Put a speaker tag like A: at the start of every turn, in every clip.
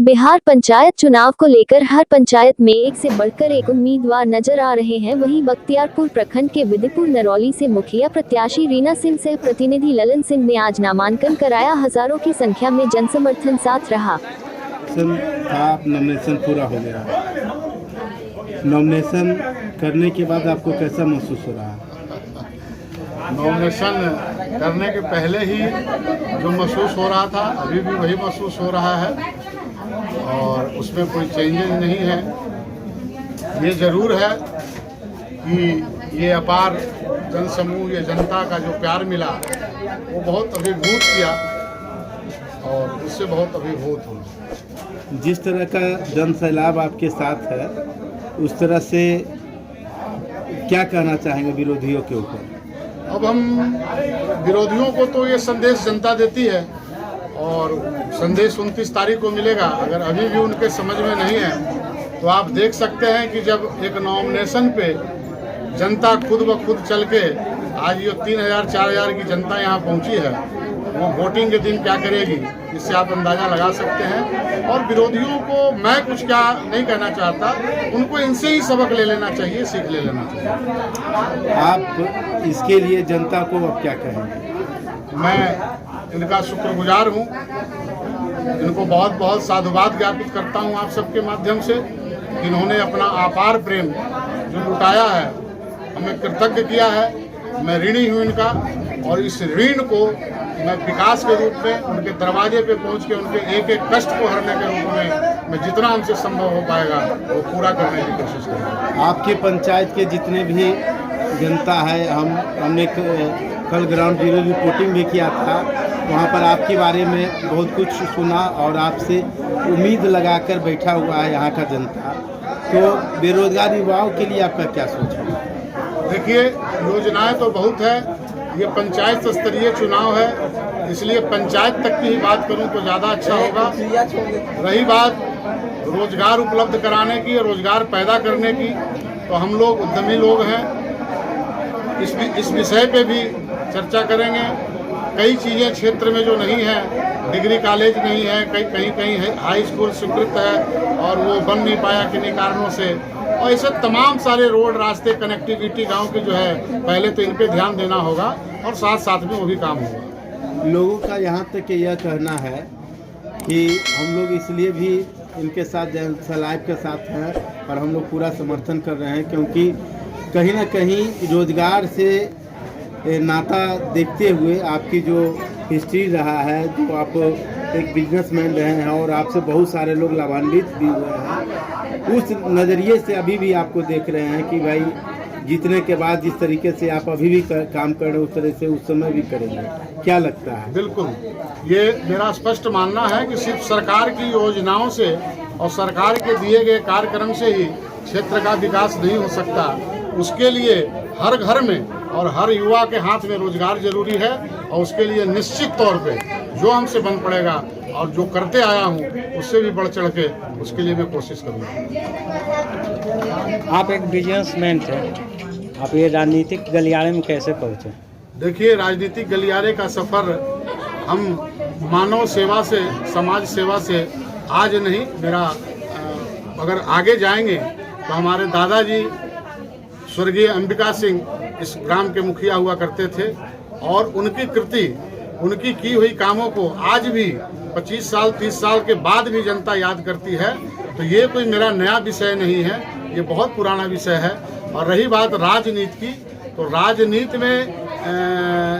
A: बिहार पंचायत चुनाव को लेकर हर पंचायत में एक से बढ़कर एक उम्मीदवार नजर आ रहे हैं। वहीं बख्तियारपुर प्रखंड के विदिपुर नरौली से मुखिया प्रत्याशी रीना सिंह से प्रतिनिधि ललन सिंह ने आज नामांकन कराया। हजारों की संख्या में जनसमर्थन साथ रहा।
B: नॉमिनेशन पूरा हो गया। नॉमिनेशन करने के बाद आपको कैसा महसूस हो रहा है?
C: नॉमिनेशन करने के पहले ही जो महसूस हो रहा था अभी भी वही महसूस हो रहा है और उसमें कोई चेंजेस नहीं है। ये ज़रूर है कि ये अपार जनसमूह, ये जनता का जो प्यार मिला वो बहुत अभिभूत किया और उससे बहुत अभिभूत हूँ।
B: जिस तरह का जन सैलाब आपके साथ है उस तरह से क्या कहना चाहेंगे विरोधियों के ऊपर?
C: अब हम विरोधियों को तो ये संदेश जनता देती है और संदेश 29 तारीख को मिलेगा। अगर अभी भी उनके समझ में नहीं है तो आप देख सकते हैं कि जब एक नॉमिनेशन पे जनता खुद ब खुद चल के आज ये 3000-4000 की जनता यहाँ पहुँची है, वो वोटिंग के दिन क्या करेगी इससे आप अंदाज़ा लगा सकते हैं। और विरोधियों को मैं कुछ क्या नहीं कहना चाहता, उनको इनसे ही सबक ले लेना चाहिए, सीख ले लेना चाहिए।
B: आप इसके लिए जनता को अब क्या कहेंगे?
C: मैं इनका शुक्रगुजार हूँ, इनको बहुत बहुत साधुवाद ज्ञापित करता हूँ आप सबके माध्यम से। इन्होंने अपना अपार प्रेम जो लुटाया है हमें कृतज्ञ किया है। मैं ऋणी हूँ इनका और इस ऋण को मैं विकास के रूप में उनके दरवाजे पे पहुंच के उनके एक एक कष्ट को हरने के रूप में मैं जितना हमसे संभव हो पाएगा वो पूरा करने की कोशिश करूँगा।
B: आपके पंचायत के जितने भी जनता है, हमने कल ग्राउंड जीरो रिपोर्टिंग भी किया था, वहाँ पर आपके बारे में बहुत कुछ सुना और आपसे उम्मीद लगाकर बैठा हुआ है यहाँ का जनता। तो बेरोजगार युवाओं के लिए आपका क्या सोच है?
C: देखिए, योजनाएं तो बहुत है, ये पंचायत स्तरीय चुनाव है इसलिए पंचायत तक की ही बात करूं तो ज़्यादा अच्छा होगा। रही बात रोजगार उपलब्ध कराने की, रोजगार पैदा करने की, तो हम लोग उद्यमी लोग हैं, इस विषय पे भी चर्चा करेंगे। कई चीज़ें क्षेत्र में जो नहीं है, डिग्री कॉलेज नहीं है, कहीं हाई स्कूल स्वीकृत है और वो बन नहीं पाया किन्हीं कारणों से, और ऐसे तमाम सारे रोड, रास्ते, कनेक्टिविटी गांव की जो है पहले तो इन पे ध्यान देना होगा और साथ साथ में वो भी काम होगा।
B: लोगों का यहाँ तक यह कहना है कि हम लोग इसलिए भी इनके साथ जन सैलाब के साथ हैं और हम लोग पूरा समर्थन कर रहे हैं क्योंकि कहीं ना कहीं रोजगार से नाता देखते हुए आपकी जो हिस्ट्री रहा है, जो आप एक बिजनेसमैन रहे हैं और आपसे बहुत सारे लोग लाभान्वित भी हुए हैं, उस नज़रिए से अभी भी आपको देख रहे हैं कि भाई जीतने के बाद जिस तरीके से आप अभी भी काम कर रहे हैं उस तरह से उस समय भी करेंगे। क्या लगता है?
C: बिल्कुल, ये मेरा स्पष्ट मानना है कि सिर्फ सरकार की योजनाओं से और सरकार के दिए गए कार्यक्रम से ही क्षेत्र का विकास नहीं हो सकता। उसके लिए हर घर में और हर युवा के हाथ में रोजगार जरूरी है और उसके लिए निश्चित तौर पे जो हमसे बन पड़ेगा और जो करते आया हूँ उससे भी बढ़ चढ़ के उसके लिए मैं कोशिश करूँगा।
D: आप एक बिजनेसमैन थे, आप ये राजनीतिक गलियारे में कैसे पहुँचे?
C: देखिए, राजनीतिक गलियारे का सफ़र हम मानव सेवा से, समाज सेवा से आज नहीं, मेरा अगर आगे जाएंगे तो हमारे दादाजी स्वर्गीय अंबिका सिंह इस ग्राम के मुखिया हुआ करते थे और उनकी कृति, उनकी की हुई कामों को आज भी 25 साल 30 साल के बाद भी जनता याद करती है। तो ये कोई मेरा नया विषय नहीं है, ये बहुत पुराना विषय है। और रही बात राजनीति की, तो राजनीति में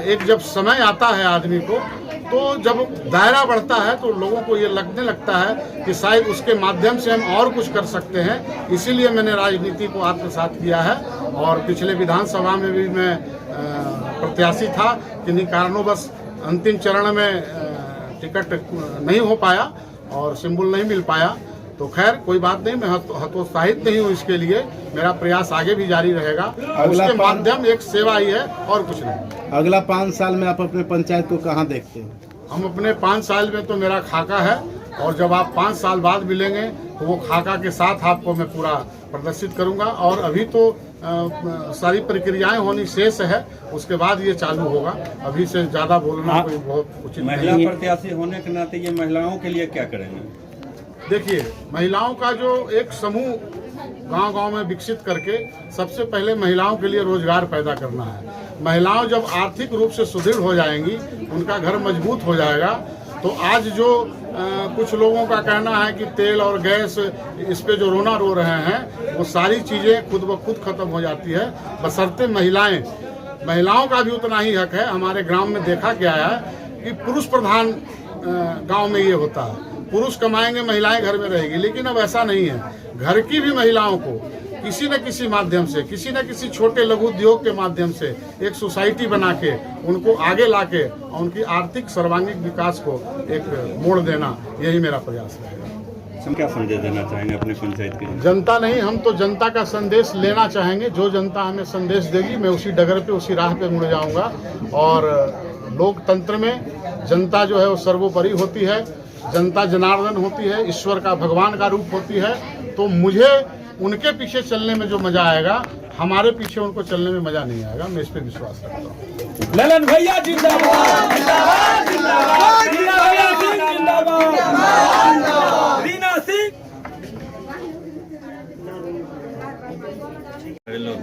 C: एक जब समय आता है आदमी को, तो जब दायरा बढ़ता है तो लोगों को ये लगने लगता है कि शायद उसके माध्यम से हम और कुछ कर सकते हैं। इसीलिए मैंने राजनीति को आत्मसात किया है और पिछले विधानसभा में भी मैं प्रत्याशी था, किन्हीं कारणोंवश अंतिम चरण में टिकट नहीं हो पाया और सिंबल नहीं मिल पाया। तो खैर कोई बात नहीं, मैं हतोत्साहित नहीं हूँ। इसके लिए मेरा प्रयास आगे भी जारी रहेगा। उसके माध्यम एक सेवा ही है और कुछ नहीं।
B: अगला 5 साल में आप अपने पंचायत को कहाँ देखते हैं?
C: हम अपने 5 साल में तो मेरा खाका है और जब आप 5 साल बाद मिलेंगे तो वो खाका के साथ आपको मैं पूरा प्रदर्शित करूंगा। और अभी तो सारी प्रक्रियाएं होनी शेष है, उसके बाद ये चालू होगा। अभी से ज़्यादा बोलना कोई बहुत उचित नहीं।
E: महिला प्रत्याशी होने के नाते ये महिलाओं के लिए क्या करेंगे?
C: देखिए, महिलाओं का जो एक समूह गांव-गांव में विकसित करके सबसे पहले महिलाओं के लिए रोजगार पैदा करना है। महिलाओं जब आर्थिक रूप से सुदृढ़ हो जाएंगी, उनका घर मजबूत हो जाएगा, तो आज जो कुछ लोगों का कहना है कि तेल और गैस इस पे जो रोना रो रहे हैं, वो सारी चीज़ें खुद ब खुद खत्म हो जाती है, बशर्ते महिलाओं का भी उतना ही हक है। हमारे ग्राम में देखा गया है कि पुरुष प्रधान गांव में ये होता है, पुरुष कमाएंगे, महिलाएं घर में रहेगी, लेकिन अब ऐसा नहीं है। घर की भी महिलाओं को किसी न किसी माध्यम से, किसी न किसी छोटे लघु उद्योग के माध्यम से एक सोसाइटी बना के उनको आगे लाके और उनकी आर्थिक सर्वांगीण विकास को एक मोड़ देना, यही मेरा प्रयास रहेगा।
E: हम क्या संदेश देना चाहेंगे अपने पंचायत के लिए?
C: जनता नहीं, हम तो जनता का संदेश लेना चाहेंगे। जो जनता हमें संदेश देगी, मैं उसी डगर पे, उसी राह पे मुड़ जाऊंगा। और लोकतंत्र में जनता जो है वो सर्वोपरि होती है, जनता जनार्दन होती है, ईश्वर का, भगवान का रूप होती है। तो मुझे उनके पीछे चलने में जो मजा आएगा, हमारे पीछे उनको चलने में मजा नहीं आएगा। मैं इस पे विश्वास रखता हूँ।
F: ललन भैया जिंदाबाद, जिंदाबाद, जिंदाबाद, जिंदाबाद, रीना सिंह।
E: हेलो।